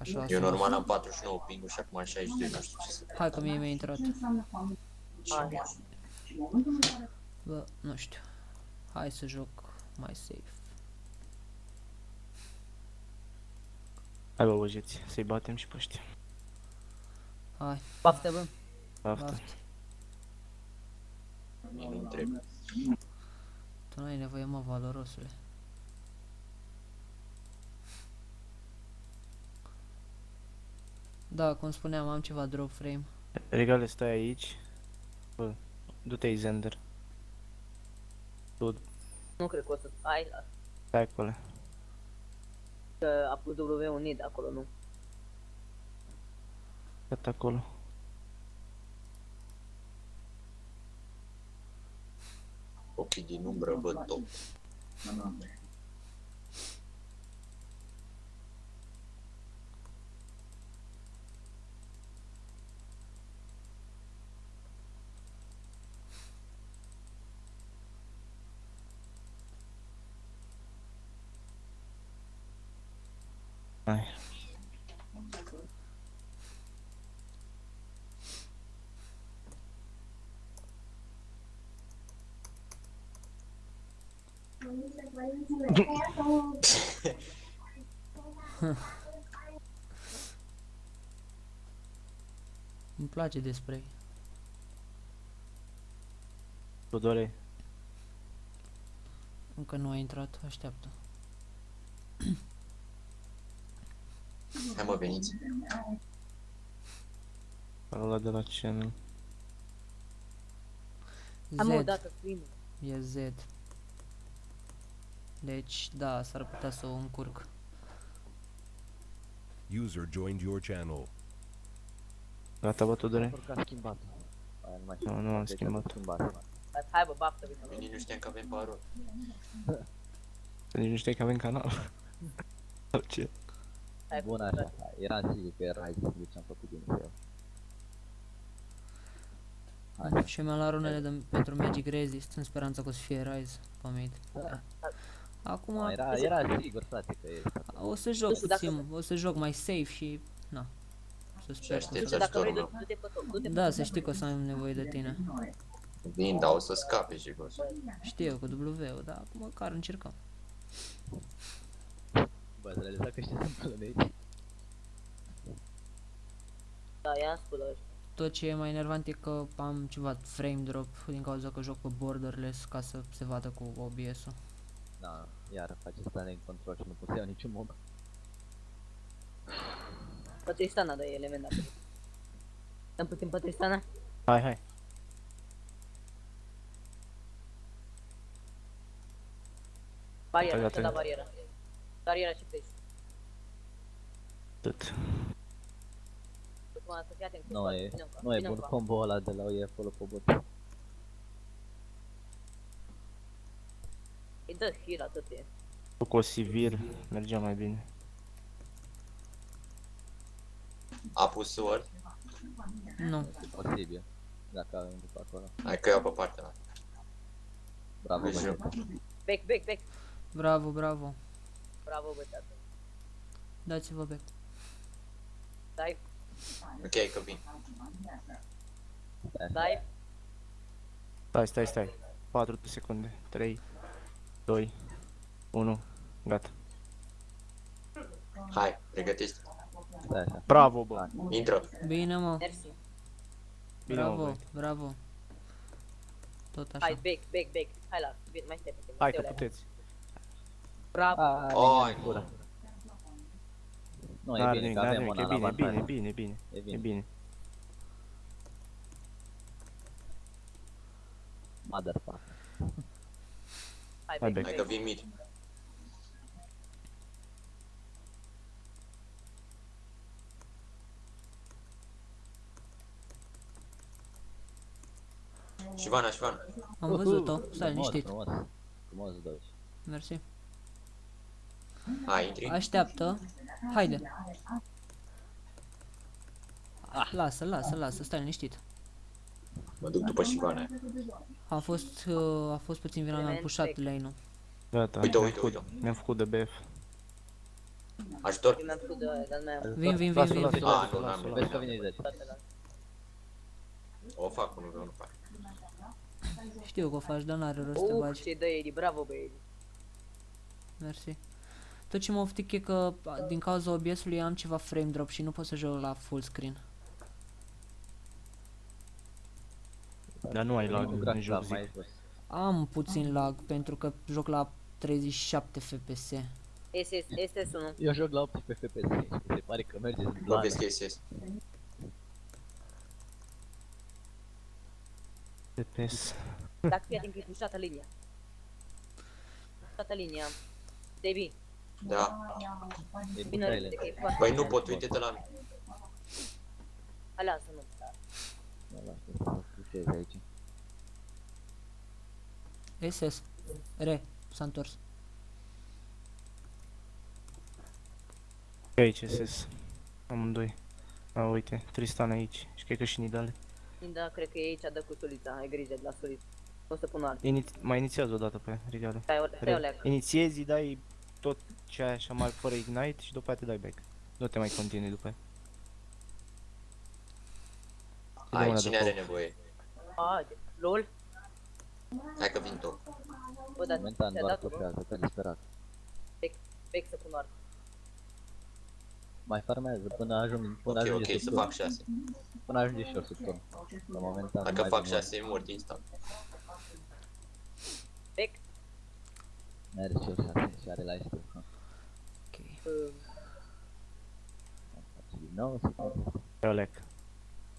Așa, Eu normal am 49 ping-uri și acum am 62, nu știu ce să fac. hai că mie mi-a intrat. Hai. Bă, nu știu. Hai să joc mai safe. Hai bă, ujeți, să-i batem și pe ăștia. Hai, Baftă, bă. Baftă. baftă. Mie nu-mi trebuie. Tu n-ai nevoie, mă, valorosule. Da, cum spuneam, am ceva drop frame. Regale, stai aici. Bă, du-te, Zender. Tu, Nu cred că o să... Hai, las. stai acolo. Că a pus W un nid acolo, nu? Stai acolo. Copii din umbră văd top. Hai. Îmi place de spray. Tudore, Încă nu a intrat, așteaptă. Hai mă, veniți. ăla de la channel. Am o Z, dată stream. e Z. Deci, da, s-ar putea să o încurc. User joined your channel. Gata, bă, Tudore? Parcă a schimbat. Aia nu mai știu. Nu, nu am Deci a schimbat. schimbat. Hai, bă, baftă, bine. Nici nu știam că avem parol. Nici nu știi că avem canal. Sau ce? Hai, Bun așa, eram sigur că era aici, deci am făcut bine pe el. Hai. Și mi-am luat runele pentru Magic Resist în speranța că o să fie Rise pe mid. Acum Nu, era sigur, frate, că e. o să joc Nu știu dacă- puțin, o să joc mai safe și na. Să sper că aștepți să... Dacă vrei, ajutorul meu. du-te pe top, du-te pe Da, să știi că o să am nevoie de tine. Vin, dar o să scape și gos. Știu eu cu W-ul, dar măcar încercăm. Bă, să realiza că știi să-mi de aici. Da, ia sculă ăștia. Tot ce e mai enervant e că am ceva frame drop din cauza că joc pe borderless ca să se vadă cu OBS-ul. Da, iar face stare în control și nu pot să iau niciun mob. Pe Tristana, da, e element dacă vrei. Dăm puțin pe Tristana? Hai, hai. Bariera, Gata, ce da gata. bariera. Bariera și face. Atât. Acum să fii atent. Nu e bun combo ăla de la OE follow pe bot. Îi dă heal atât e. Cu Sivir mergea mai bine. A pus word? Nu. Posibil. Dacă avem după acolo. Hai că iau pe partea mea. Bravo, Deci bă. Back. Bravo, bravo. Bravo, băiatul. Dați-vă back. Dive, Ok, că vin. dive. Stai. 4 secunde. 3, 2, 1. Gata. Hai, pregătiți. Stai așa. Bravo, bă. Intră. Bine, mă. Mersi. Bine, mă, Bravo, băi. bravo. Tot Hai, așa. back. Hai la, bine, mai stai puțin. Hai că puteți. Bravo. Oi, Gura. Nu, e N-are bine, nimic, că n-are avem nimic. una E la bine, avantaj. bine. E E bine. bine. Motherfucker. Hai, Hai, back. hai că vin mid. Șivana. Am văzut-o. Stai Frumos, liniștit. Frumos, doci. Mersi. Hai, intri. Așteaptă. Haide. Lasă, stai liniștit. Mă duc după Șivana. A fost puțin vina mea, am pushat lane-ul. Gata. Uite-o. Mi-am făcut de BF. Ajutor? Eu mi-am făcut de aia, dar nu mai am. Vin. Lasă-l, lasă-l, vin. Ah, lasă-l, nu, lasă-l, n-am Vezi lasă-l. că vine 10. O fac 1v1 pe aia. Știu că o faci, dar n-are rost să te bagi. Ce dă Edi, bravo bă Edi. Mersi. Tot ce mă oftic e că din cauza OBS-ului am ceva frame drop și nu pot să joc la full screen. Dar nu ai lag Cu în grafic, joc, da, mai zic. jos. Am puțin lag pentru că joc la 37 FPS. Este sunul. Eu joc la 18 FPS. Se pare că merge în Bă, plan. vezi că este. FPS. Dacă fii atent că e pușată linia. Pușată linia. Debi, Da. E vină putere repede că lent. e foarte... Păi nu pot, uite-te la mine. Hai, lasă-mă. Da, lasă să pușezi aici. SS. Re. S-a întors. E aici SS. Amândoi. A, uite, Tristan aici. Și cred că și Nidale. Da, cred că e aici, dă cu sulița. Ai grijă de la suliță. O să pun artă. Mai inițiază o dată pe Rigale. Stai o leacă. Inițiezi, dai tot ce ai așa mai fără ignite și după aia te dai back. Nu te mai continui după aia. Îi dă Ai, una de cine are foc. nevoie? LOL? Hai că vin tot. Bă, dar Momentan ți-a doar dat pușează, că disperat. bec să pun artă. Mai farmează până ajung, până Ok, ajunge ok, sub să turn. fac 6. Până ajunge și eu sub turn. La momentan Dacă mai fac vin 6, mort instant. Bec? mai are și el 6 și are la este. Ok. Din nou, secundă. Ia o lec.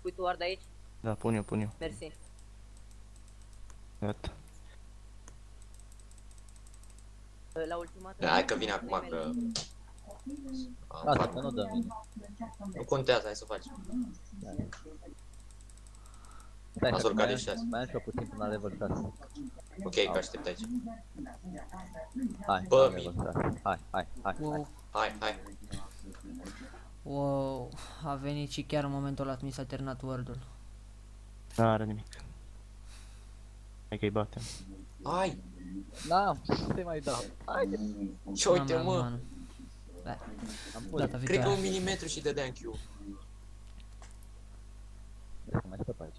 Pui tu ard aici? Da, pun eu. Mersi. Gata. La ultimată... Da, hai că vin acum că... Am Lasă fac. că nu dă mine. Nu contează, hai să facem. Stai Ați că urcat mai de 6. am și eu puțin până la level 6. Ok, că aștept aici. Hai, Bă, la level 6. Hai. Wow. Hai. Wow. A venit și chiar în momentul ăla mi s-a terminat word-ul. N-are nimic. Hai că-i batem. Hai! Da, te mai dau. Haide. Ce uite, N-am mă! mana. Da, Am pus. data Cred că viitoare. 1 milimetru și dădeam Q. Vezi că mai stă pe aici.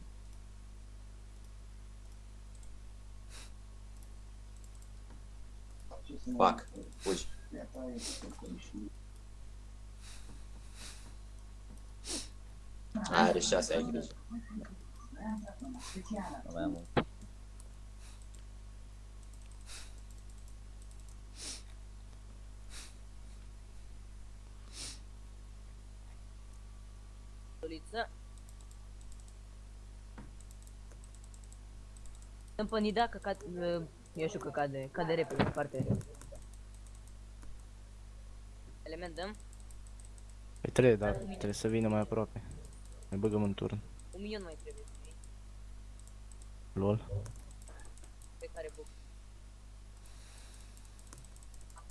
Fac, fugi. Are 6, ai grijă. Nu mai am mult. Suliță. Dăm pe Nida că cad... Eu știu că cade repede, foarte repede. Element dăm. Păi trebuie, dar trebuie să vină mai aproape. Ne băgăm în turn. 1.000.000 mai trebuie. LOL. Pe care buc.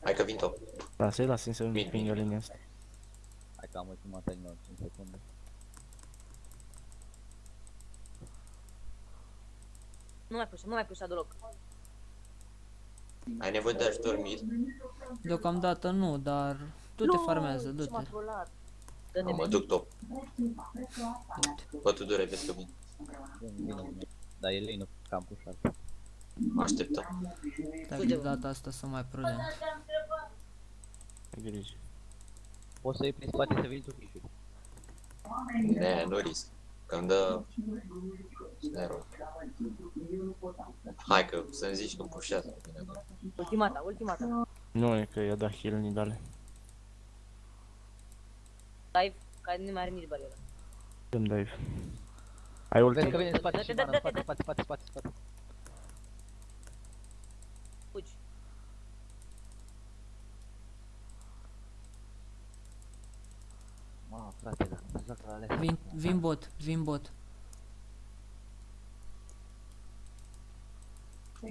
Hai că vin tot. Lasă-i să Bine, împingă bine. linia asta. Hai că am ultima timer 5 secunde. Nu mai pușa deloc. Ai nevoie de ajutor mid? Deocamdată nu, dar du-te farmează, Ce m-a du-te. trollat. Dă-te Mă meci. duc top. Bă, tu dure, vezi că vin. Vine. Dar el e nu cam pușat. Așteptă. Dar de data asta să mai prudent. Ai grijă. Poți să iei prin spate să vii tu fișuri. Ne, nu risc. Că îmi dă... Zero. Hai că să-mi zici că pușează. Ultimata. Nu e că i-a dat heal Nidale. Dive, care nu mai are nici barieră. Dăm dive. Ai ulti? Vezi că vine în spate și Dă-te, mana, în dă-te, spate. Fugi. Mamă, frate, dacă mă joacă la left. Vin bot.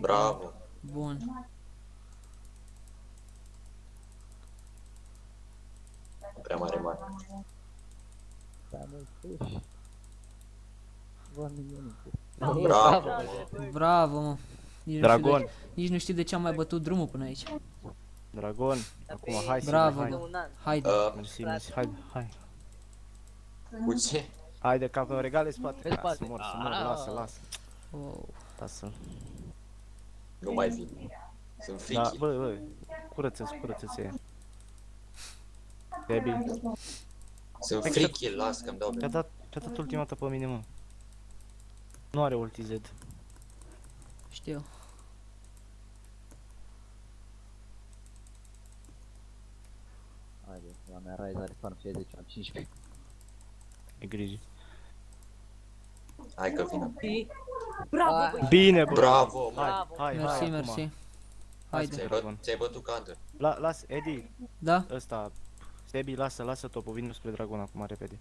Bravo. Bun. Prea mare mare. Prea mult push. Bă, minunit. Bravo. Bravo, mă. Nici Dragon. nici nu știu de ce am mai bătut drumul până aici. Dragon. Acum, hai, Bravo, hai. De un an. Haide. Mersi, mersi, hai. Cu ce? Haide, ca pe regale spate. Pe Să spate. mor, Ah. lasă. Wow. Lasă. Nu mai vin. Sunt Da, frichi. bă, curăță-ți ea. Debbie, Sunt frichi, las că-mi dau te-a dat ultima dată pe mine, mă. Nu are ulti Z. Știu. Haide, la mea Ryze are farm 60, am 15. E grijă. Hai că vină. Bravo, băi. Bine, bă. Bravo, mă. Bravo. Hai, Mersi, acum. mersi. Haide. Ți-ai bătut counter. Las, Eddie, Da? ăsta. Sebi, lasă topul, vin spre dragon acum, repede.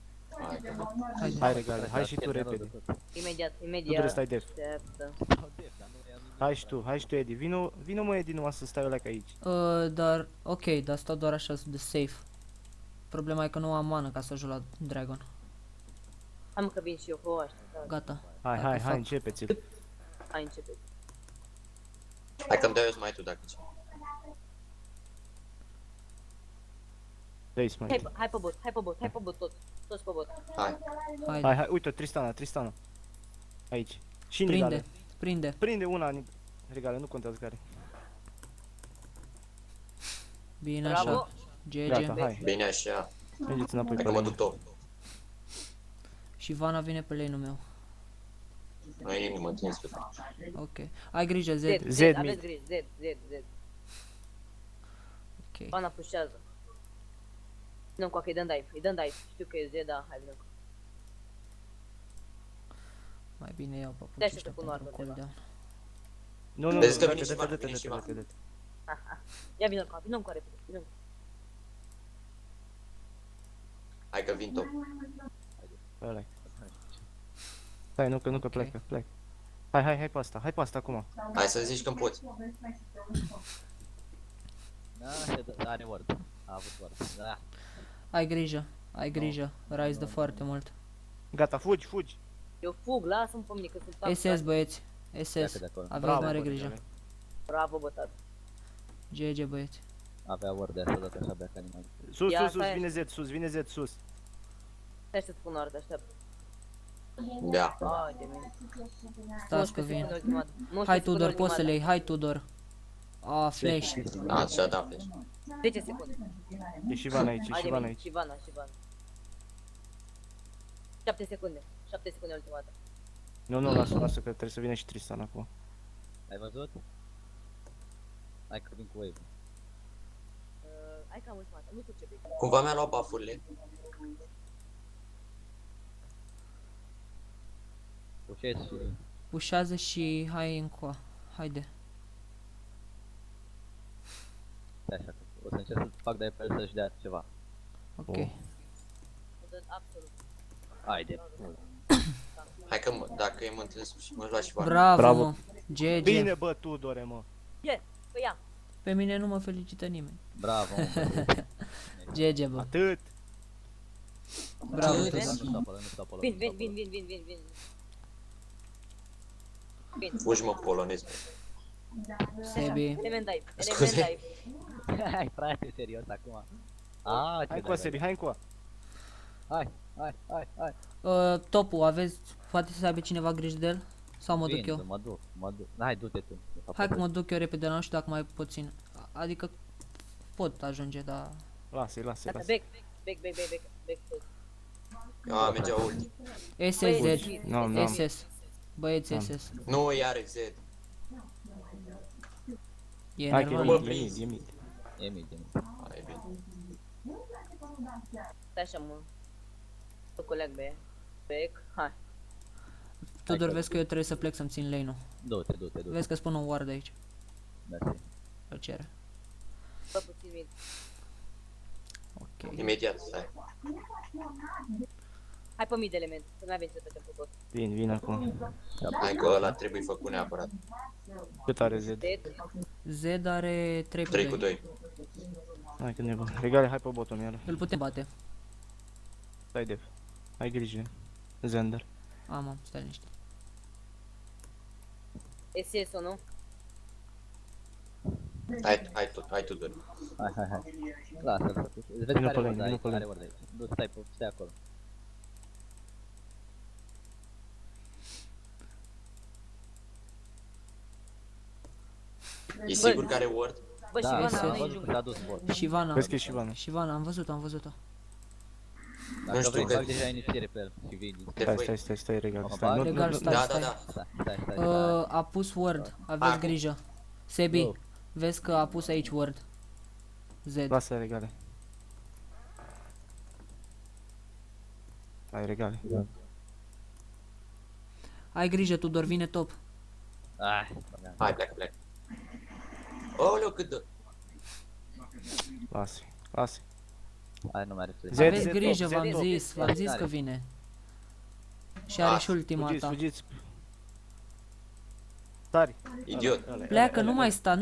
Hai că vin. Haide. Hai, regale, hai și tu repede. Imediat, Tu imediat. trebuie să stai def. Așteaptă. Hai și tu, Eddie. Vino mă, Eddie, numai să stai ăla aici. Dar, ok, dar stau doar așa de safe. Problema e că nu am mana ca să joc la Dragon. Am că vin și eu cu ăștia. Da. Gata. Hai, Dacă fac. începeți-l. Hai, începe. Hai că-mi dau eu mai tu dacă ce. Dă-i smite. Hai pe bot, toți pe bot. Hai. Haide. Hai, uite, Tristana. Aici. Și Nidale. Prinde. Prinde una, regale, nu contează care. Bine Bravo. așa. GG. Gata, hai. Bine așa. Mergeți înapoi Hai pe că mă lane. duc tot. Și Vana vine pe lane-ul meu. Nu e nimic, mă întins pe Ok. Ai grijă, Z. Z aveți mid. grijă, Z. Ok. Pana pușează. Nu, cu îi dăm dive. Știu că e Z, da, hai vină. Mai bine iau papuci Stai să ăștia te pun pentru oarbă undeva. cooldown. Nu, Vezi că dă-te, vine și Vana, dă-te, vine și dă-te, dă-te. Ia vină cu repede, vină. Hai că vin top. Ăla-i. Stai, nu că pleacă. Hai pe asta acum. Hai să zici când poți. Da, se dă, are ward. A avut ward. Da. Ai grijă. Rise de foarte mult. Gata, fugi. Eu fug, lasă-mă pe mine că sunt tank. SS, băieți. SS. Pleacă de acolo. Aveți Bravo, mare bă, grijă. regale. Bravo, bătat. GG, băieți. Avea ward de asta dată așa bea ca animal. Sus, Ia, sus, stai. vine Z, sus. Stai să-ți pun ordine, așteaptă. Da. Ai de mine. Stați că vin. Hai Hai Tudor, poți să le iei. Hai Tudor. A, flash. Așa, da, flash. 10 secunde. E și Van aici, Hai de mine, aici. și Vana. 7 secunde ultima dată. Nu, lasă că trebuie să vină și Tristan acum. Ai văzut? Hai că vin cu wave. Hai cam ultima dată, nu știu ce vei. Cumva mi-a luat buff-urile. Pușeți și vin. Pușează și hai încoa. Haide. Stai așa, că o să încerc să fac de pe el să-și dea ceva. Ok. Oh. O dă absolut. Haide. Hai că dacă mă întâlnesc și mă lua și Vana. Bravo, Bravo. mă. GG. Bine, bă, Tudore, mă. Păi ia. Pe mine nu mă felicită nimeni. Bravo, mă. GG, bă. Atât. Bravo, Nu Tudor. stau Nu stau acolo. Vin. Fugi, mă, polonez. Sebi. Element dive. Scuze. Hai, frate, serios acum. Ah, Hai cu Sebi, hai încoa. Hai. Topul, aveți, poate să aibă cineva grijă de el? Sau mă duc Vin, eu? mă duc. Hai, du-te tu. Hai că mă duc eu repede, nu știu dacă mai puțin. Adică pot ajunge, dar... Lasă-i. Back. A, mergea ulti. SSZ. Nu. SS. Băieți SS. Nu, iar Z. E Hai că normal. e mid. E mid. Hai, bine. Stai așa, mă. Să coleg back. Hai. Tudor, vezi că eu trebuie să plec să-mi țin lane-ul. Du-te. Vezi că spun un ward aici. Mersi. Plăcere. Bă, puțin mid. Ok. Imediat, stai. Hai pe mid element, să nu avem să trecem pe bot. Vin acum. Hai că ăla trebuie făcut neapărat. Cât are Z? Dead. Z are 3 3 pe cu 2. 2. Hai că nebun. Regale, hai pe bottom iară. Îl putem bate. Stai def. Ai grijă. Zender. Am, stai liniște. SS-ul, nu? Hai tu, Dori. Hai. Lasă-l, frate. Îți vezi Vino care pe ward lane, aici, vino pe care lane. ward aici. Nu, stai acolo. E sigur că are ward? Bă, și Da, Ivana, am nu e văzut că jungla. s-a dus bot. Shivana. Vezi că e Shivana. Shivana, am văzut-o. Dacă știu vrei, că- fac deja inițiere pe el și vii. Te voi. Stai, regal. Mă Stai, bag? nu, Regal, nu, stai. Da. Stai. A pus word, aveți Acum. grijă. Sebi, Go. vezi că a pus aici word. Z. lasă regale. Ai regale. Ai grijă, Tudor, vine top. Băga. Hai, pleacă. Oleu, cât de... Lasă. Hai, nu mai are flash. Z, Aveți Z grijă, top, v-am Z top. zis, v-am zis că vine. Și are și ultimata. Fugiți. Tari. Idiot. Pleacă, nu mai sta.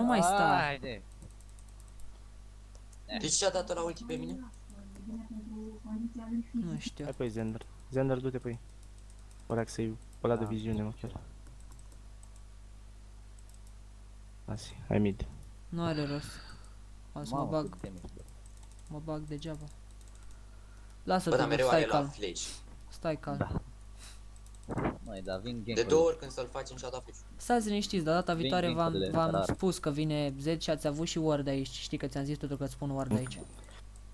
Haide. Deci ce-a dat la ulti pe mine? Nu știu. Hai pe Zender. Zender, du-te pe ei. Ăla să-i ăla de viziune măcar. Lasă, hai mid. Nu are rost. O să Mamă, mă cât te miști. bag degeaba. Lasă, Bă, dar Tudor, mereu stai are la calm. flash. Stai calm. Da. Măi, dar vin De gank-ul. 2 ori când să-l facem și-a dat flash. Stați liniștiți, dar data viitoare Vin v-am rar. spus că vine Z și ați avut și ward aici. Știi că ți-am zis Tudor că îți spun ward aici.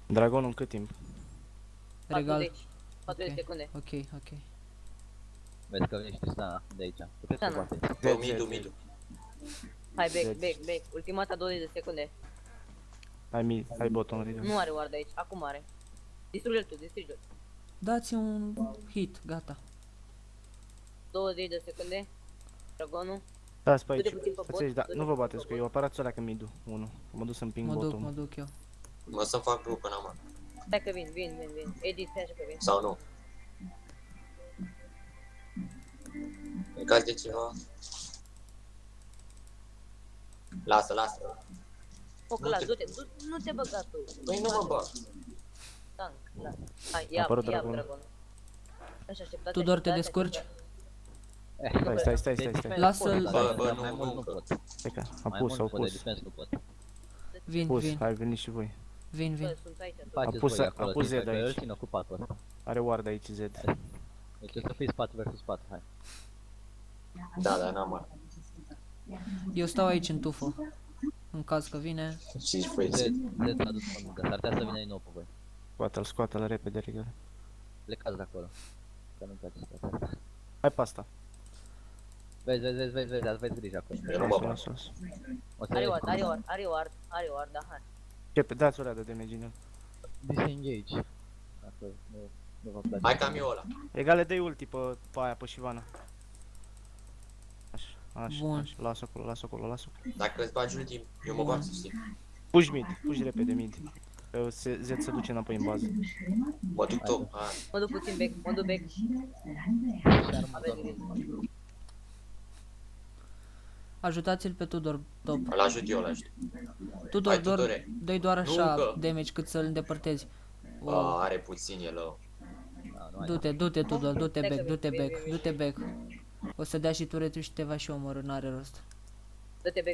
Dragonul în cât timp? Regal. 40 Ok. secunde. Ok. Vezi că vine și Tristana de aici. Puteți să Tristana. bateți. Bă, midu. Hai, Deci. back. Ultimata 20 de secunde. Hai mid, hai bottom regal. Nu are ward aici, acum are. Distruge-l tu, distruge-l. Dați un hit, gata. 20 de secunde. Dragonul. Stați pe Du-te aici. puțin pe Stați bot, aici, da, du-te nu vă puțin bateți pe cu eu, bot. apărați ăla că mid-ul, 1. Mă duc să împing Mă bottom. duc eu. Mă să fac group până am. Stai că vin. Edit, stai așa că vin. Sau nu? În caz de ceva... Lasă. Foc, Nu las, te- du-te, nu te băga tu. Păi nu mă bag. Tank, lasă. Hai, ia apărut dragonul. dragonul. Așa, așteptați. Tudor, te descurci? Stai. Lasă-l. Bă, mai nu, mult nu că- pot. Stai că am Mai pus, mult au nu pot, de pus. defense nu pot. Vin. Hai, veniți și voi. Vin. Bă, sunt aici. tu. Faceți pus- voi a acolo, pus ține, Z că el aici. ține ocupatul ăsta. Are ward aici Z. Deci o să fiți 4 versus 4, hai. Da, dar n-am mai. Eu stau aici în tufă. În caz că vine. 5 Z frăți. s-a dus pe mâncă, s-ar putea să vină din nou pe voi. Scoate-l repede regal. Plecați de acolo. Că nu-mi place situația asta. Hai pe asta. Vezi, aveți grijă acolo. Eu nu mă bag. Lasă. O să Are ward, da, hai. Dați o leadă de damage în el. disengage. Dacă nu vă place. Hai cam eu ăla. Egale, dă-i ulti pe aia, pe Shivana. Așa. Bun. Lasă acolo. Dacă îți bagi ultim, eu mă bag să știi. Puși repede mid. Că Z se duce înapoi în bază. Mă duc top. Hai. Mă duc puțin back. Aveți grijă. Ajutați-l pe Tudor top. Îl ajut eu, Tudor, Hai, Tudore. dă-i doar așa Nu, că- damage cât să-l îndepărtezi. Are puțin el ău. Du-te, Tudor, du-te Stai că back, vin. du-te back. O să dea și turetul și te va și omorâ, n-are rost.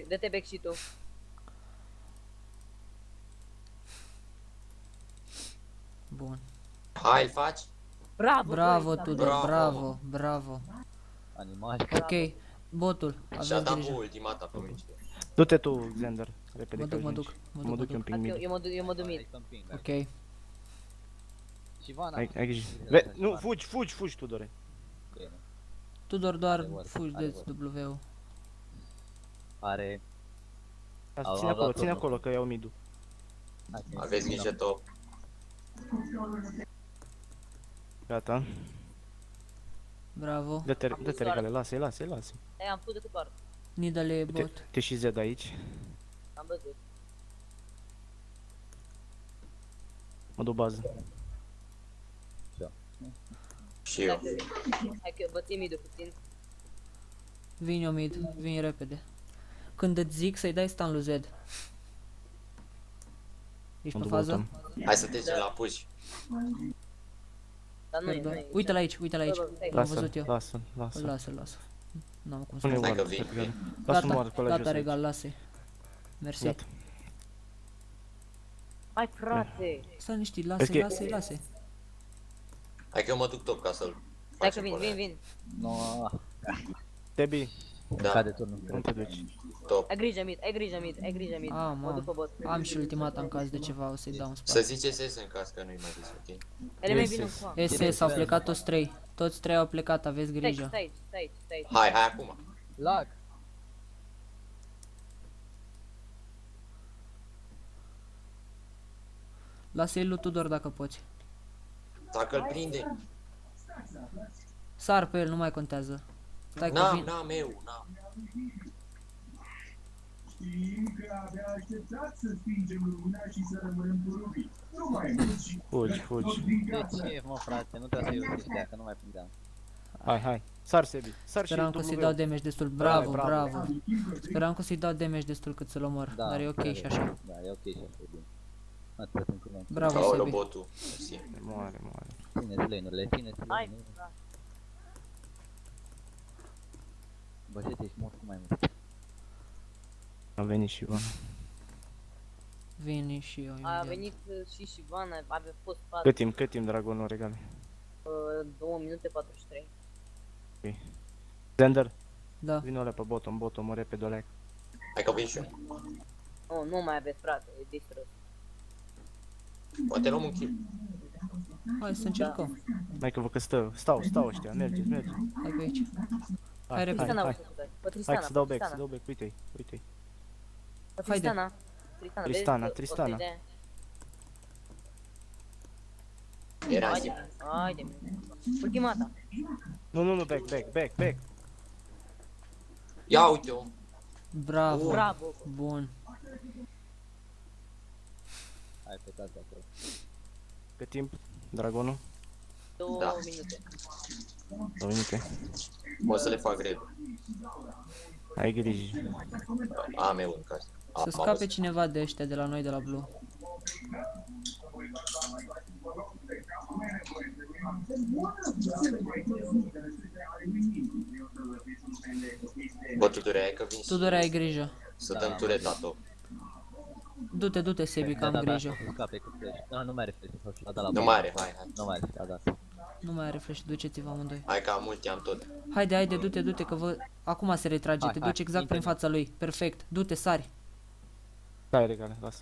Dă-te back și tu. Bun. Hai, îl faci? Bravo, băi, Tudor, Bravo. bravo. Animali. Ok, botul, Și-a aveți dat cu grijă. ultimata pe mine. Du-te tu, Xander, repede Mă că duc, ajungi. mă Mă duc eu un pic mid. Eu mă duc mid. Ok, Shivana. Ai grijă. Nu, fugi, Tudore. Tudor doar Are ward, fugi are de W. Are. Au Ține luat tot, acolo că iau mid-ul. Aveți grijă top. Gata. Bravo. Dă-te regale, lasă-i. Ei, am pus decât ward. Nidale e bot. Te și Z aici. Am văzut. Mă duc bază. Și eu. Hai că bățim mid puțin. Vin eu mid, vin repede. Când îți zic să-i dai stun lui Z. Ești Mă pe duc fază? bottom. Hai să trecem la push. Dar nu Pardon. e. Uite-l aici. Bă, stai. L-am văzut eu. Lasă. Lasă. N-am cum să Pune Hai ward, că vin. regale. Lasă un ward pe ăla Gata, jos regal, aici. lasă-i. Mersi. Gata. Hai frate! Stai liniștit, Vezi lasă-i, că- lasă-i, lasă-i. Hai că eu mă duc top ca să-l Stai că facem vin, pe vin, ăla. vin. No, Tebi, Da, cade turnul, nu cred. te duci. top. Ai grijă mid, ai grijă mid, ai grijă mid. Am, Mă duc pe bot. am și ultimata în caz de ceva, o să-i dau în Să spate. ziceți SS în caz că nu-i mai zis, ok? Element Yes, vin în yes. coa. SS, au plecat toți trei. Toți trei au plecat, aveți Stai, grijă. stai, stai, stai. Hai, hai acum. Lag! Lasă-i lui Tudor dacă poți. Dacă îl prinde. Sar pe el, nu mai contează. Stai că N-am, vin. n-am eu, n-am. Fugi, fugi. De ce, mă, frate? Nu trebuie să iau ăștia, că nu mai prindeam. Hai, hai. Sar, Sebi. Sar și Speram că o să-i dau W. damage destul. Bravo, Bravo. bravo. Speram că o să-i dau damage destul cât să-l omor. Da, Dar e ok și așa. Da, e ok și așa, e bine. Atâta timp cât Bravo, Aoleu, Sebi. botul. Mersi. Moare, moare. țineți lane-urile, țineți Hai, lane-urile. frate. Bă, ce ești mort cu mai mult. A venit și Ivana. Vin și eu A imediat. venit și Ivana, avea fost 4, Cât timp dragonul regale? 2 minute 43. Zender, Da. vino alea pe bottom, mă repede oleac. Hai că vin și eu. Oh, nu mai aveți frate, e distrus. Poate luăm un kill. Hai să încercăm. Mai că vă că stau ăștia, mergeți. Hai pe aici. Hai, repede. Tristana, hai. pe Tristana, Hai să dau pe back, Tristana. uite-i. Pe Haide. Tristana. Tristana, vezi? Tristana. O să-i dea. Era Haide, zi. haide. Ultimata. Nu, back. Ia uite-o. Bravo. Bravo. Bun. Hai, plecați de acolo. Cât timp, dragonul? 2 Da. minute. 2 minute. O să le fac greu. Ai grijă. Am eu în casă. Să scape cineva de ăștia de la noi de la Blue. Bă, Tudore, hai că vin Tudor, ai grijă. să dăm tureta top. Du-te, Sebi, că am grijă. Da, scape cu flash. Nu mai are flash, sau și-l-a dat la Nu bot. mai are, hai. Nu mai are, a dat. Nu mai are flash, duceți-vă amândoi. Hai că am multe, am tot. Haide, du-te, că vă... Acum se retrage, Hai, te hai, duci exact prin internet. fața lui. Perfect. Du-te, sari. Stai regale, lasă.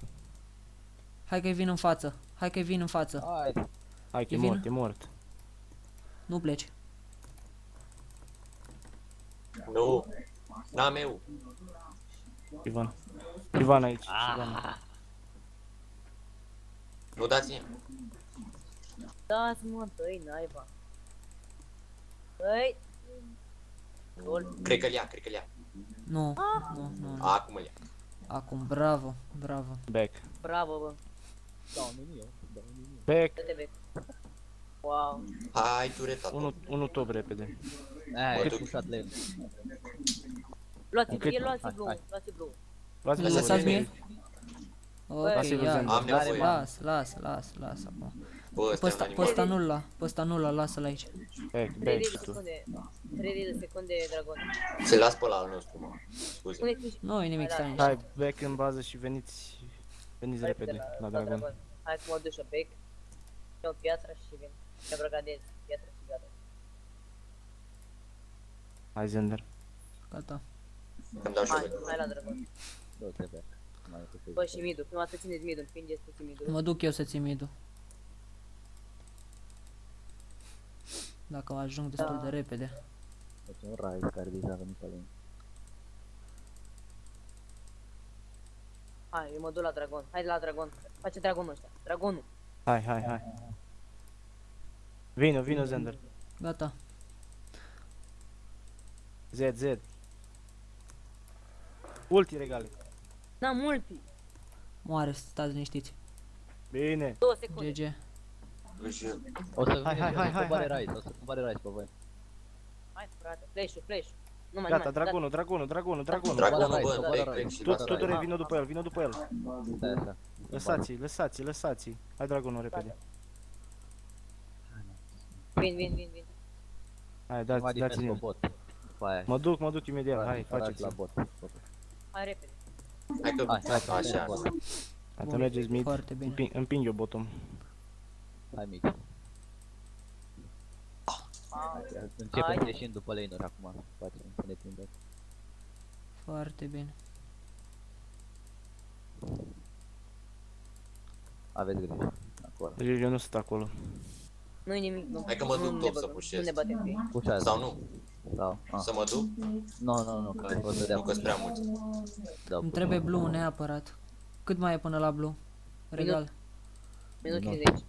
Hai că-i vin în față. Hai, Hai că E e mort. Nu pleci. Nu. N-am eu. Ivan aici, Ivan. Nu dați-mi. Dați mă, dă-i naiba. Dă-i. Gol. Cred că-l ia. Nu. Acum îl ia. Acum, bravo. Back. Bravo, bă. dau un minion. Back. Dă-te bec. Wow. Hai, tureta top. Unul top repede. Hai, Bă, pușat lane. Luați-i Cât- luați hai, blue, hai. luați blue. Luați-mi Lăsați Lăsați două. mie? Ok, Lasă-i ia. Zender. Am nevoie. Las acum. Bă, Pe ăsta e un ăsta animal. nu-l la, pe ăsta nu-l la, lasă-l aici. Back 3 de și tu. secunde. 3 de secunde, dragon. Se las pe ăla al nostru, mă. Scuze. Spune-ți Nu e nimic Hai, straniu. Hai, back în bază și veniți repede la dragon. dragon. Hai să mă duc și bec. Iau piatra și vin. Ia brăgadez, piatra și gata. Hai Zender. Gata. Îmi dau și Hai, eu. hai la dragon. Du-te back. Mai e cu flash. Bă, și midul, prima dată țineți midul, împingeți puțin midul. Mă duc eu să țin midul. Dacă ajung destul de repede. Deci un Ryze care deja a venit pe lane. Hai, eu mă duc la dragon. Hai de la dragon. Face dragonul ăsta. Dragonul. Hai. Vino Zender. Gata. Z. Ulti regale. N-am multi. Moare, stați liniștiți. Bine. 2 secunde. GG. Își- O să Hai, vină, hai. coboare Ryze, o să coboare Ryze pe voi. Hai, frate. Flash-ul. Nu mai, Gata, nu mai. dragonul. Dragonul, Coboară bă, Ryze, plec și coboară lasă. Tudore, vină după el. Stai așa. Lăsați-i. Hai dragonul repede. Vin. Hai, Mai dați-i defense pe el. bot. După aia. Mă duc imediat. Hai, Faceți faceți. la bot. Hai repede. Hai că... Hai, Așa. Gata, mergeți mid. Foarte bine. Împing eu bottom. Hai mic. Începem ieșind după lane-uri acum. Facem să ne prindem. Foarte bine. Aveți grijă. Acolo. Deci eu nu sunt acolo. Nu-i nimic, nu. Hai că mă duc Nu top ne să băgăm, pușez. Nu ne batem pe ei. Pușează. Sau nu? Sau? Să mă duc? Nu, că o să dea. Nu, că-s prea mulți. Da, Îmi trebuie blue neapărat. Cât mai e până la blue? Regal. Minut Nu. 50.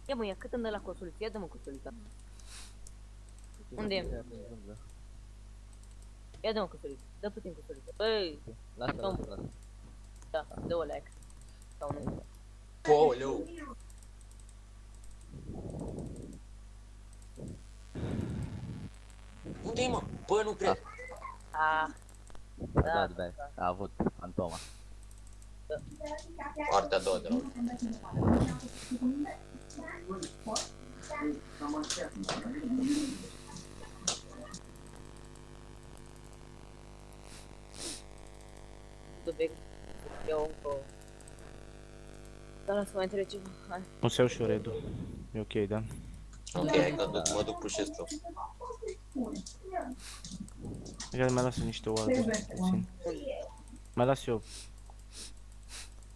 Ia mă, ia cât îmi dă la consuliță? Ia dă-mă consulița. Unde e? Ia dă-mă consuliță. Dă puțin consuliță. Băi, Lasă. da, dă-o like. Sau nu. Aoleu! Unde e, mă? Bă, nu cred. Ah, Da, a avut fantoma. Partea a doua de la subiect. Iau încă. Dar lasă mai întreb ceva. Hai. O să iau și eu redu. E ok, da? Ok, hai că mă duc pușesc top. Regal, mai lasă niște warduri puțin. Mai las eu.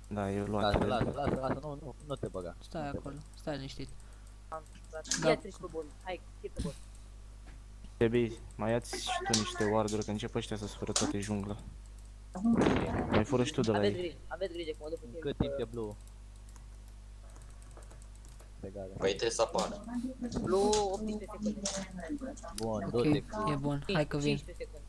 Da, eu luat. Lasă, nu te băga. Stai acolo. Stai liniștit. Am gata. Da. Ia treci pe bun. Hai, skip pe bun. Trebuie, mai ia-ți și tu niște warduri, că încep ăștia să-ți fură toate jungla. Mai fură și tu de la ei. Aveți grijă, că mă duc puțin. Cât timp e blue? Regale. Păi trebuie să apară. Blue 18 secunde. Bun, Ok, du-te. e bun. Hai că vin. 15 secunde.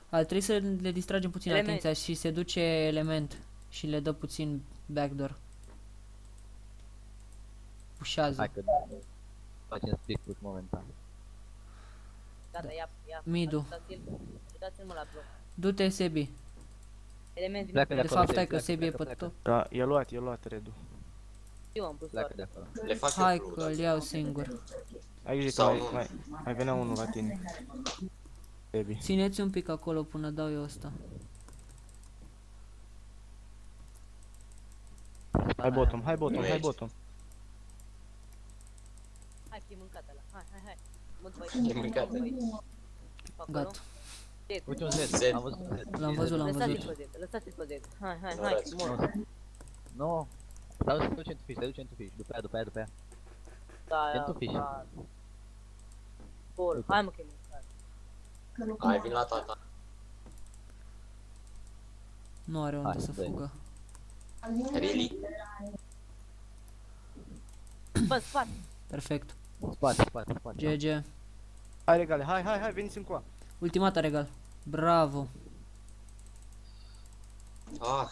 Ar trebui să le distragem puțin Element. atenția și se duce element și le dă puțin backdoor. Pușează. Hai că facem split push momentan. Gata, ia. Midu. Dați-l mă la blue. Du-te, Sebi. Element vine Pleacă pe de De acolo, fapt, stai că pleacă, Sebi e pleacă, pe pleacă. top. Da, e luat redu. eu am pus Pleacă doar. de acolo. Le fac Hai eu blue, că îl iau singur. Ai grijă că Sau nu. mai venea unul la tine. Baby. Țineți un pic acolo până dau eu ăsta. Hai bottom. Nu Hai ești. bottom. Hai, fi mâncat ăla. Hai. Mă duc aici. E mâncat. Gata. Uite un Z, Z. am văzut un Z. L-am văzut, l-am Lăsați-l văzut. pe Z, lăsați-l pe Z. Hai, Nu hai, rați. mor. Nu. Dar se duce în fish, se duce în fish. După aia. Da, Pentru fish. Bol, hai mă că e mâncat. Hai, vin la tata. Nu are unde Hai, să dă-i. fugă. Really? Bă, spate. Perfect. Spate. GG. Hai regale, hai, veniți încoa. Ultimata regal. Bravo. Ah,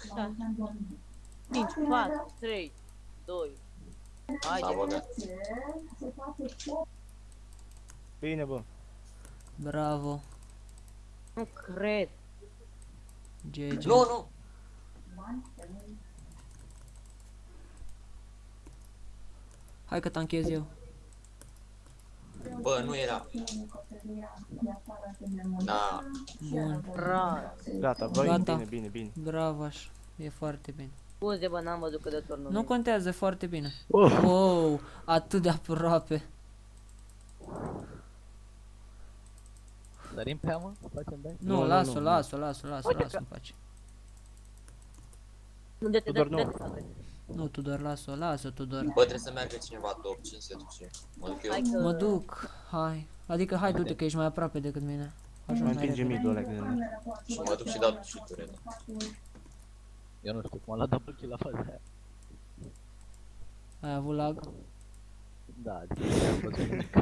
5, 4, 3, 2. s-a Haide. băgat. Bine, bă. Bravo. Nu cred. GG. Nu! Hai că tanchez eu. Bă, nu era. Da. Bun. Rar. Gata, băi, Gata. bine. Bravo așa. E foarte bine. Scuze, bă, n-am văzut cât de turnul. Nu contează, foarte bine. Oh. Wow, atât de aproape. Sărim pe ea, mă? Facem back? Nu, Nu, lasă-o, nu. lasă-o în pace. Nu, dă-te, Tudor, dă-te, nu. dă-te. Nu, Tudor, lasă-o, Tudor. Bă, trebuie să meargă cineva top. Cine se duce? Mă duc eu. Hai că... Mă duc, hai. Adică hai, du-te că ești mai aproape decât mine. Mai Ajung mai împinge repede. midul ăla de Și mă duc și dau shoot-uri. Eu nu știu cum am luat double kill la faza aia. Ai avut lag? Da, am văzut nimic.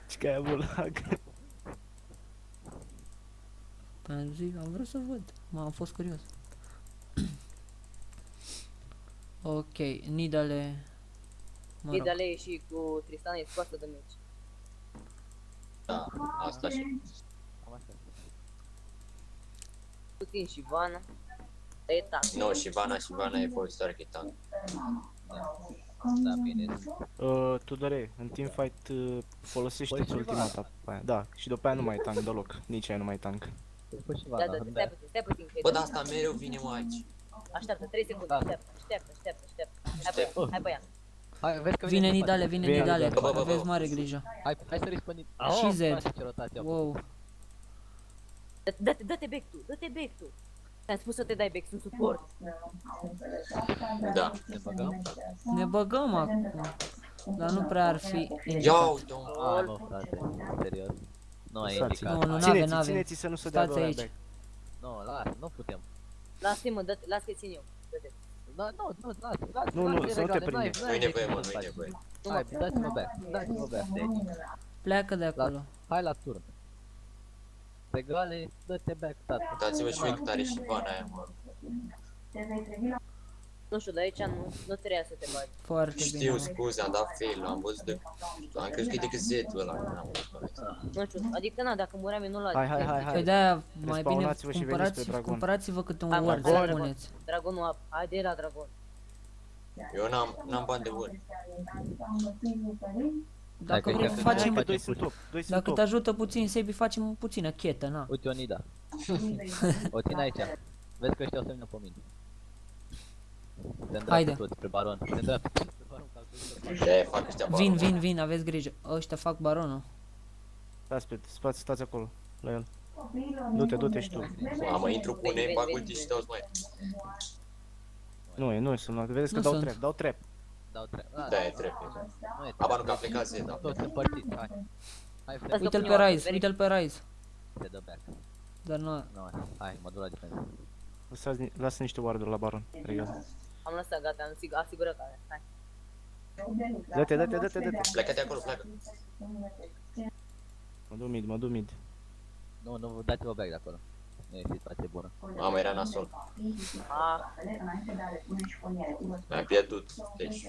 Ce că ai avut lag. Am vrut să văd. Am fost curios. Ok, Nidale. Mă rog. Idale și cu Tristan e scoasă de meci. Da, asta și. Am așa. Puțin și Vana. E tank. Nu, Shyvana e folositoare că e tank. Da, bine. Tudore, în teamfight folosește-ți Păi, ultimata pe aia. Da, și după aia nu mai e tank deloc. Nici aia nu mai e tank. Păi și Da, Vana, da, hândea. stai puțin. Bă, dar asta mereu vine mă aici. Așteaptă, 3 secunde, așteaptă. Hai pe ea. Hai, vezi că Vine din Nidale, spate. vine Vine Nidale. Nidale. Bă, bă, bă. Aveți mare grijă. Hai să risipă Și Z. Ce rotație a făcut. Wow. Dă-te back tu. Ți-am spus să te dai back, sunt suport. Da. Ne băgăm? Ne băgăm acum. Dar nu prea ar fi Ia indicat. uite-o. Ah, nu, frate, serios. Nu e Lăsați. indicat. Nu, Țineți, n-avem. țineți să nu se dea Stați doar aici. back. Nu, las, nu putem. Lasă-mă, las că țin eu. Dă-te. Nu, las. Nu, să nu te prinde. Nu-i nevoie, mă, nu-i nevoie. Hai, dați-mă back de aici. Pleacă de acolo. Hai la turn. Regale, dă-te back, tata. Uitați-vă și voi cât are Shyvana aia, mă. Nu știu, de aici nu trebuia să te bagi. Foarte Știu, bine. scuze, am dat fail, am văzut de... Am crezut că e decât Z-ul ăla, când am văzut. Nu știu, adică na, dacă muream eu nu la Hai. Păi de-aia mai bine Respawnați-vă și veniți pe Dragon. cumpărați-vă câte un Hai, ward Dragon. să puneți. Dragonul up. Haide la Dragon. Eu n-am bani de word. Dacă cred vrei că facem, Doi sunt top, doi sunt dacă top. te ajută puțin Sebi, facem puțină chetă, na. Uite-o, Nida. O țin aici. Vezi că ăștia o să vină pe mine. Se îndreaptă Haide. toți spre baron. Se îndreaptă toți spre baron. De fac ăștia bani. Vin, aveți grijă. Ăștia fac baronul. Stați acolo, la el. Du-te și tu. Mamă, intru cu unei, bag ulti și toți, mai. Nu, sunt, vedeți că Nu dau sunt. trap, dau trap. Dau trei. Da, e trebuie. Nu e Aba nu că a plecat Z, da. toți împărțiți, hai. Hai, Lasă-l Fred, Uite-l pun pe eu, Rise, uite-l pe Rise. te dă back. Dar nu, Nu, hai, mă duc la defense. Lasă niște ward la baron, regal. Am lăsat, gata, am asigurat că hai. Dă-te. Plecă de acolo, pleacă. Mă du mid. Nu, dați-vă back de acolo. Nu e situație bună. Mamă, era nasol. Ah, Mi-am pierdut. Deci,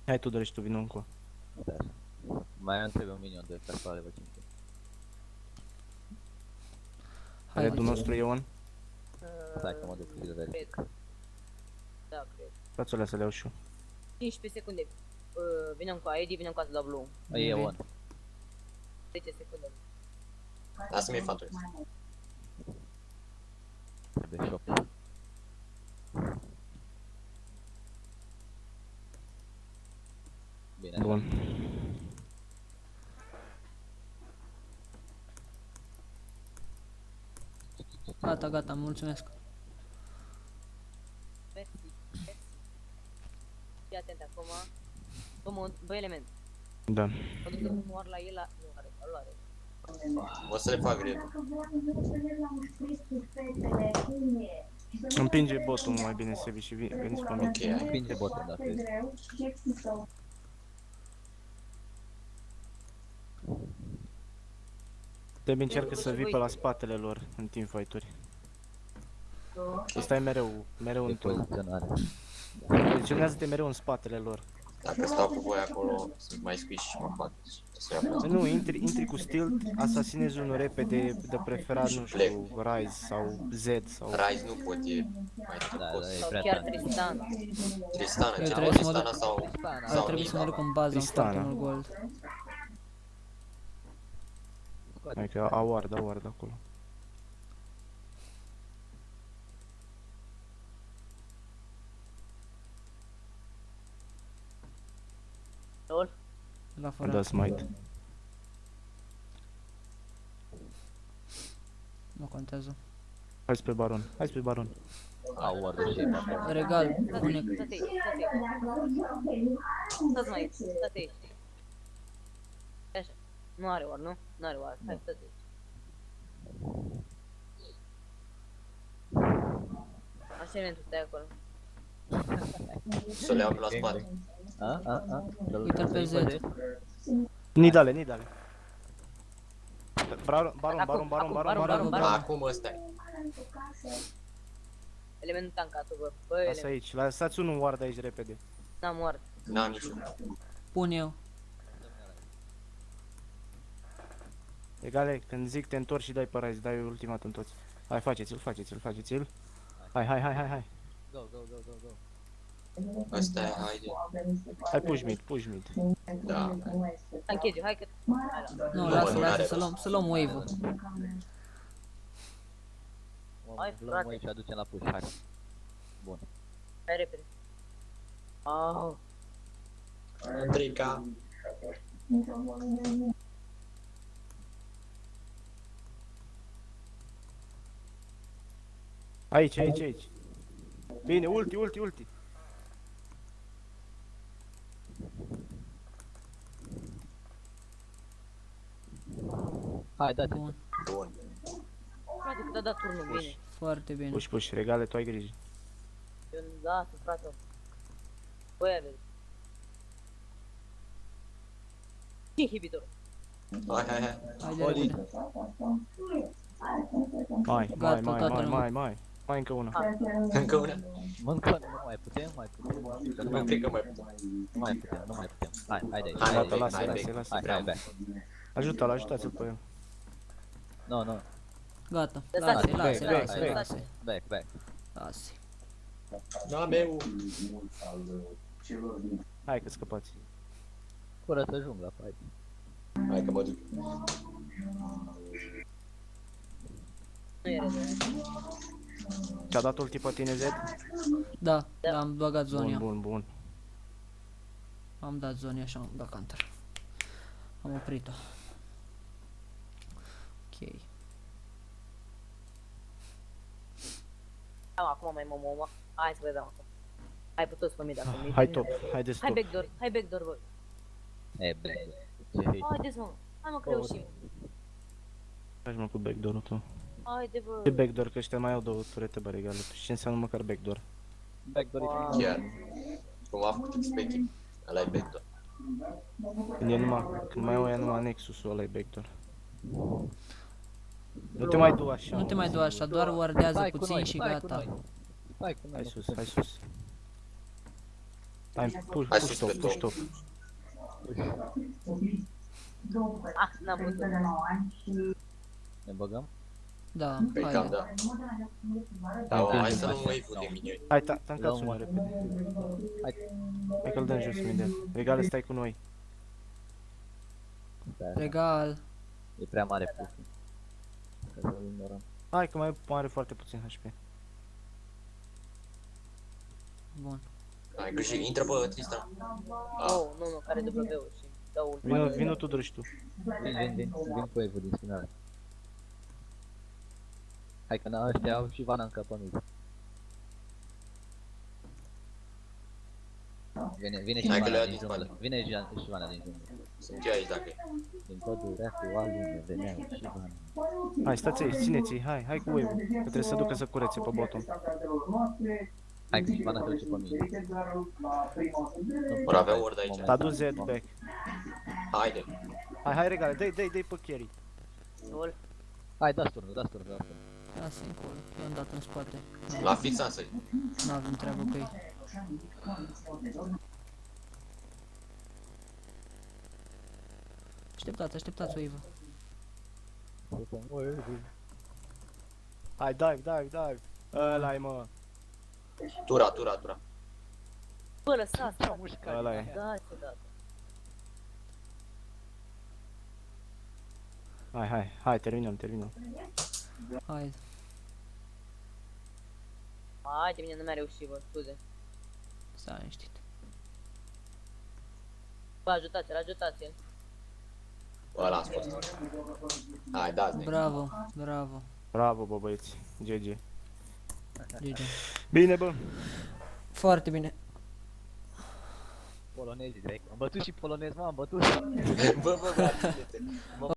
Hai tu dorești tu, vină încă. Uite așa. Mai îmi trebuie un minion de persoane level 5. hai, Redul nostru e on. Stai că mă duc să vede. cred. Da, cred. Stați-o să le iau și eu. 15 secunde. Vinem cu ID, vinem cu asta la blue. E on. 10 secunde. lasă-mi fantul. Trebuie shop. Bine. Bun. Gata, mulțumesc. Mersi. Fii atent acum. Bă, element. Da. Mă duc să moar la el, nu are, nu are. O să le fac red. Împinge botul mai bine, Sebi, și veniți pe mine. Ok, hai. Împinge botul dacă vezi. Sebi încearcă să vii pe la spatele lor în teamfight-uri. Să stai mereu E în turn. poziționare. Poziționează-te mereu în spatele lor. Dacă stau cu voi acolo, sunt mai squish și mă fac. Să ia pe Nu, intri cu stealth, asasinezi unul repede, de preferat, nu știu, Rise sau Z sau... Rise nu pot, e mai Da, scos. da, e Sau prea chiar tare. Tristana. Tristana, Eu ce trebuie să mă Tristana duc- sau... Tristana. Ar trebui să mă duc în bază, am Tristana. foarte mult gold. Adică award acolo. Lol. La fără. Da, smite. Nu contează. Hai spre baron, Au ward și ei pe acolo. Regal, Stă-te pune. aici, stă-te aici. Stă-ți mai aici, stă-te aici. Așa. Nu are oar, nu? Nu are oar, hai, stă-te aici. Așa e tu stai acolo. Să le iau pe la spate. Uite-l pe Z. Nidale. Baron. Acum ăsta e. Elementul tancatul, bă, Asta element. aici, lăsați unul ward aici repede. N-am moart. N-am niciun. Pun eu. Egale, când zic te întorci și dai pe Rise, dai ultimatum toți. Hai, faceți-l. Hai. Go, go, go, go, go. Asta e, haide. Hai, push mid. Da. Hai, Chege, hai că... Hai la. Nu, Nu, lasă, nu are lasă, rost. să luăm wave-ul. Hai, Luăm frate. voi și aducem la push, hai. Bun. Hai repede. Au. Andrica. Aici. Bine, ulti. Hai, dați. Bun, Bun. Frate, cât a dat turnul, bine. foarte bine. Push, regale, tu ai grijă. Eu da, frate. Băi, aveți. Ce inhibitor? Hai. Haide Oli. repede. Mai. toată lumea. Mai încă una. Încă una. Mâncă, nu mai putem. Că Nu cred că mai putem. Nu mai putem. Hai de aici. Hai, Gata, lasă, lasă. Hai, back. Ajutați-l pe el. Nu. Gata, Lăsați-l, lasă. Back. Lasă. Da, meu. Hai că scăpați. Curăță jungla, hai. Hai că mă duc. Nu e repede. Ți-a dat ulti pe tine, Zed? Da, am băgat zonia. Bun. Am dat zonia și am dat counter. Am oprit-o. Ok. Acum mai mă. Hai să vedem acum. Hai pe toți pe mine dacă mi. Hai top, haideți Hai top. backdoor, voi. E, back. Ce hate. Haideți, mă. Hai, mă, că reușim. Faci mă cu backdoor-ul tu. Haide, bă. Ce backdoor, că ăștia mai au două turete bă regale. Și ce înseamnă măcar backdoor? Backdoor Wow. Chiar. Cum a făcut Specchi. Ăla-i backdoor. Când mai au ea numai Nexus-ul ăla e backdoor. Nu te mai du așa. Nu te mai mă, du așa, doar wardează Stai cu puțin noi, și stai cu gata. noi. Hai cu noi. Hai nu sus, putem. hai sus. Hai, Hai push sus top, pe push top. top. Ah, n-am putut. Ne băgăm? Da, Păi cam haide. da. Hai să luăm wave-ul de minioni. Hai, tancați Luăm unul one. repede. Hai. Hai că-l dăm jos imediat. Regale, stai cu noi. Stai, Regal. E prea mare push. Că să-l ignorăm. Hai că mai are foarte puțin HP. Bun. Hai că și intră pe Tristan. Oh, nu, care W-ul și dau ult. Vino tu drăși tu. Vin cu wave-ul din spinare. Hai că ăștia au și Vana încă pe mid. Vine și Hai că le Vana ia din din junglă. spate. Vine și Vana din junglă. Sunt eu aici dacă e. Din pădurea cu alune veneau și Vana. Hai, stați aici, țineți-i, hai cu wave-ul. Că trebuie să ducă să curețe pe bottom. Hai că și Vana se duce pe mid. Vor avea ward aici. S-a dus Zed back. Haide. Hai regale, dai pe carry. Ul. Hai, dați turnul. Lasă-i acolo. I-am dat în spate. La fix însă. Nu avem treabă cu ei. Așteptați wave-ul. Hai, dive. Ăla-i mă. Tura. Bă, lăsați. Ăla e. Da. Hai, terminăm. Haide. Hai, de mine nu mi-a reușit, bă, scuze. Stai liniștit. Bă, ajutați-l. Ăla a fost. Hai, dați ne. Bravo. Bravo, bă băieți. GG. GG. Bine, bă. Foarte bine. Polonezii, direct. Am bătut și polonez, m-am bătut. Bă,